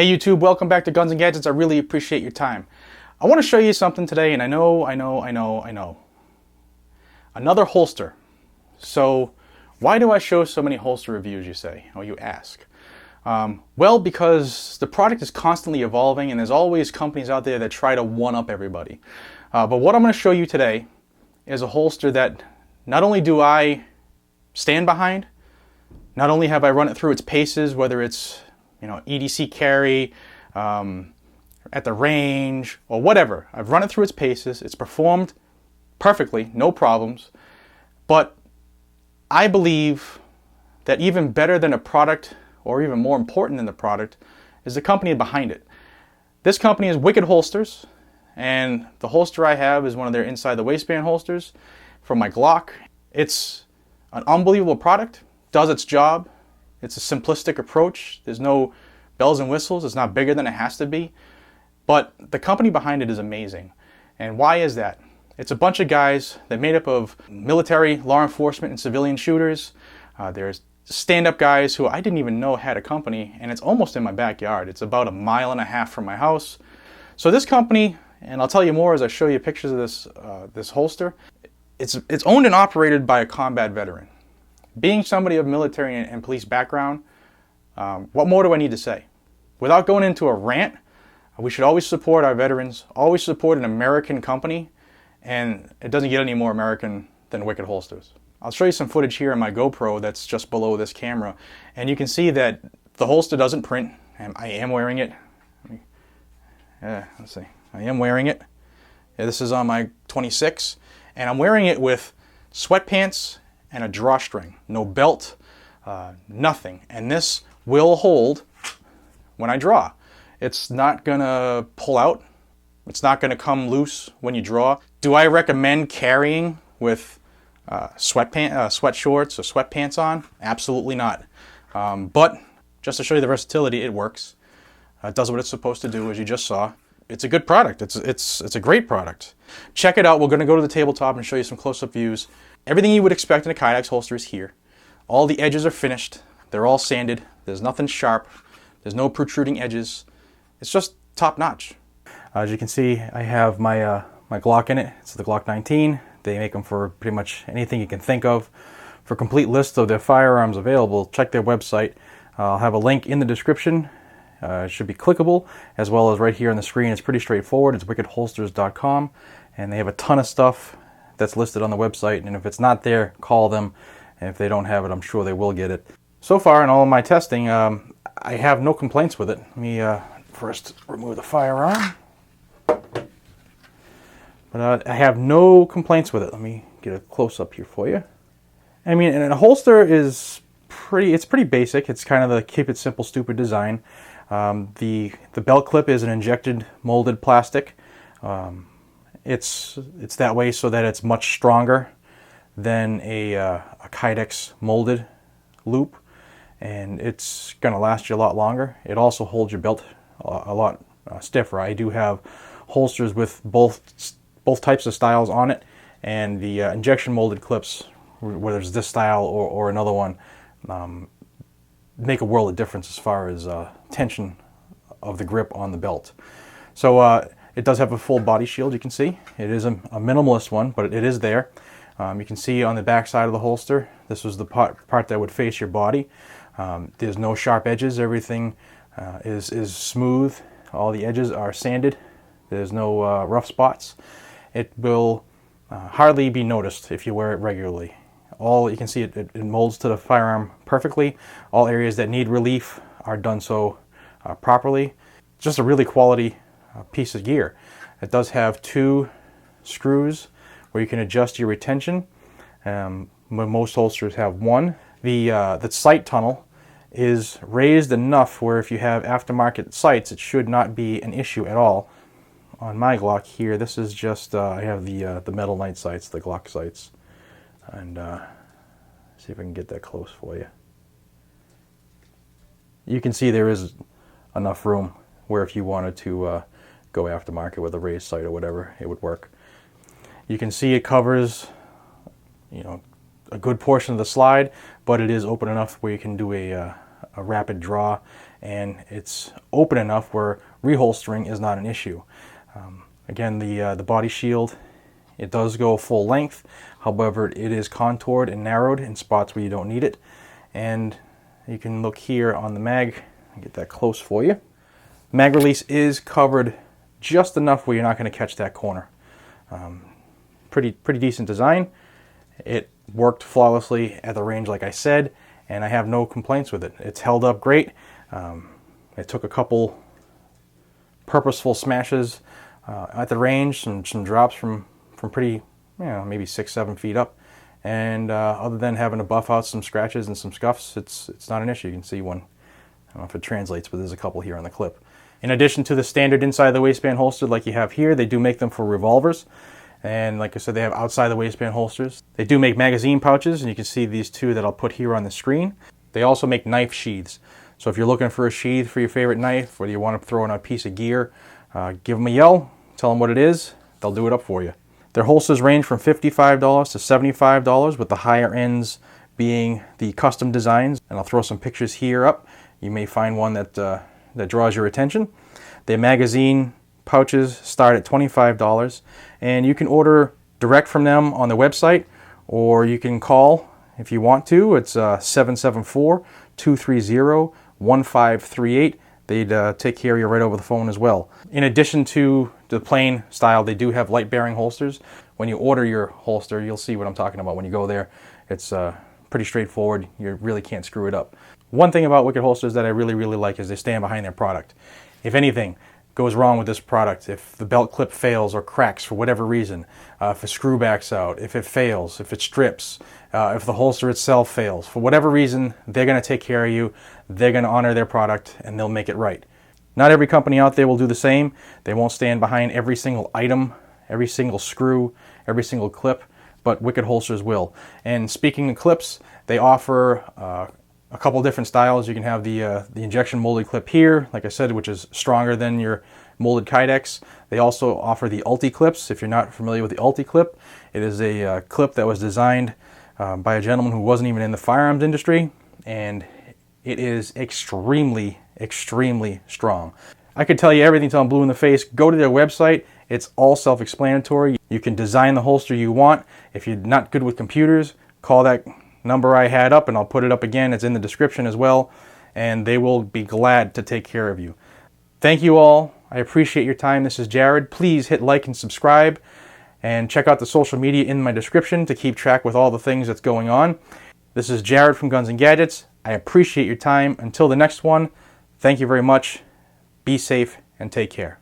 Hey YouTube, welcome back to Guns and Gadgets. I really appreciate your time. I want to show you something today, and I know. Another holster. So why do I show so many holster reviews, you say, or you ask? Well, because the product is constantly evolving and there's always companies out there that try to one-up everybody. But what I'm going to show you today is a holster that not only do I stand behind, not only have I run it through its paces, whether it's EDC carry, at the range, or whatever. I've run it through its paces. It's performed perfectly, no problems. But I believe that even better than a product, or even more important than the product, is the company behind it. This company is Wicked Holsters, and the holster I have is one of their inside the waistband holsters from my Glock. It's an unbelievable product, does its job. It's a simplistic approach. There's no bells and whistles. It's not bigger than it has to be. But the company behind it is amazing. And why is that? It's a bunch of guys that made up of military, law enforcement, and civilian shooters. There's stand-up guys who I didn't even know had a company, and it's almost in my backyard. It's about 1.5 miles from my house. So this company, and I'll tell you more as I show you pictures of this holster, it's owned and operated by a combat veteran. Being somebody of military and police background, what more do I need to say? Without going into a rant, we should always support our veterans, always support an American company, and it doesn't get any more American than Wicked Holsters. I'll show you some footage here on my GoPro that's just below this camera, and you can see that the holster doesn't print, and I am wearing it. Let's see. I am wearing it. Yeah, this is on my 26, and I'm wearing it with sweatpants and a drawstring, no belt, nothing. And this will hold when I draw. It's not gonna pull out. It's not gonna come loose when you draw. Do I recommend carrying with sweat shorts or sweatpants on? Absolutely not. But just to show you the versatility, it works. It does what it's supposed to do, as you just saw. It's a good product. It's a great product. Check it out. We're gonna go to the tabletop and show you some close-up views. Everything you would expect in a Kydex holster is here. All the edges are finished. They're all sanded. There's nothing sharp. There's no protruding edges. It's just top notch. As you can see, I have my Glock in it. It's the Glock 19. They make them for pretty much anything you can think of. For a complete list of their firearms available, check their website. I'll have a link in the description. It should be clickable, as well as right here on the screen. It's pretty straightforward. It's wickedholsters.com, and they have a ton of stuff that's listed on the website, and if it's not there, call them, and if they don't have it, I'm sure they will get it. So far in all of my testing, I have no complaints with it. Let me first remove the firearm. But I have no complaints with it. Let me get a close-up here for you. I mean, and a holster is pretty basic. It's kind of the keep it simple, stupid design. The belt clip is an injected molded plastic. It's that way so that it's much stronger than a Kydex molded loop, and it's going to last you a lot longer. It also holds your belt a lot stiffer. I do have holsters with both types of styles on it, and the injection molded clips, whether it's this style or another one, make a world of difference as far as tension of the grip on the belt. So it does have a full body shield, you can see. It is a minimalist one, but it is there. You can see on the back side of the holster, this was the part that would face your body. There's no sharp edges. Everything is smooth. All the edges are sanded. There's no rough spots. It will hardly be noticed if you wear it regularly. You can see it molds to the firearm perfectly. All areas that need relief are done so properly. Just a really quality piece of gear. It does have 2 screws where you can adjust your retention. Most holsters have 1. The sight tunnel is raised enough where if you have aftermarket sights, it should not be an issue at all. On my Glock here, this is just I have the metal night sights, the Glock sights, and see if I can get that close for you. You can see there is enough room where if you wanted to go aftermarket with a raised sight or whatever, it would work. You can see it covers, a good portion of the slide, but it is open enough where you can do a rapid draw and it's open enough where reholstering is not an issue. Again, the body shield, it does go full length. However, it is contoured and narrowed in spots where you don't need it. And you can look here on the mag, I'll get that close for you. Mag release is covered just enough where you're not going to catch that corner. Pretty decent design. It worked flawlessly at the range, like I said, and I have no complaints with it. It's held up great. It took a couple purposeful smashes at the range, some drops from pretty, maybe 6-7 feet up, and other than having to buff out some scratches and some scuffs, it's not an issue. You can see one. I don't know if it translates, but there's a couple here on the clip. In addition to the standard inside the waistband holster like you have here, they do make them for revolvers. And like I said, they have outside the waistband holsters. They do make magazine pouches, and you can see these two that I'll put here on the screen. They also make knife sheaths. So if you're looking for a sheath for your favorite knife, or you want to throw in a piece of gear, give them a yell, tell them what it is, they'll do it up for you. Their holsters range from $55 to $75, with the higher ends being the custom designs. And I'll throw some pictures here up. You may find one that draws your attention. Their magazine pouches start at $25, and you can order direct from them on the website, or you can call if you want to. It's 774-230-1538. They'd take care of you right over the phone as well. In addition to the plain style, they do have light bearing holsters. When you order your holster, you'll see what I'm talking about when you go there. It's pretty straightforward. You really can't screw it up. One thing about Wicked holsters that I really like is they stand behind their product. If anything goes wrong with this product, if the belt clip fails or cracks for whatever reason, if a screw backs out, if it fails, if it strips, if the holster itself fails, for whatever reason, they're going to take care of you. They're going to honor their product, and they'll make it right. Not every company out there will do the same. They won't stand behind every single item, every single screw, every single clip, but Wicked holsters will. And speaking of clips, they offer a couple different styles. You can have the injection molded clip here, like I said, which is stronger than your molded Kydex. They also offer the Ulti clips. If you're not familiar with the Ulti clip, it is a clip that was designed by a gentleman who wasn't even in the firearms industry, and it is extremely strong. I could tell you everything till I'm blue in the face. Go to their website. It's all self-explanatory. You can design the holster you want. If you're not good with computers, call that number I had up, and I'll put it up again. It's in the description as well, and they will be glad to take care of you. Thank you all. I appreciate your time. This is Jared. Please hit like and subscribe, and check out the social media in my description to keep track with all the things that's going on. This is Jared from Guns and Gadgets. I appreciate your time. Until the next one, thank you very much. Be safe and take care.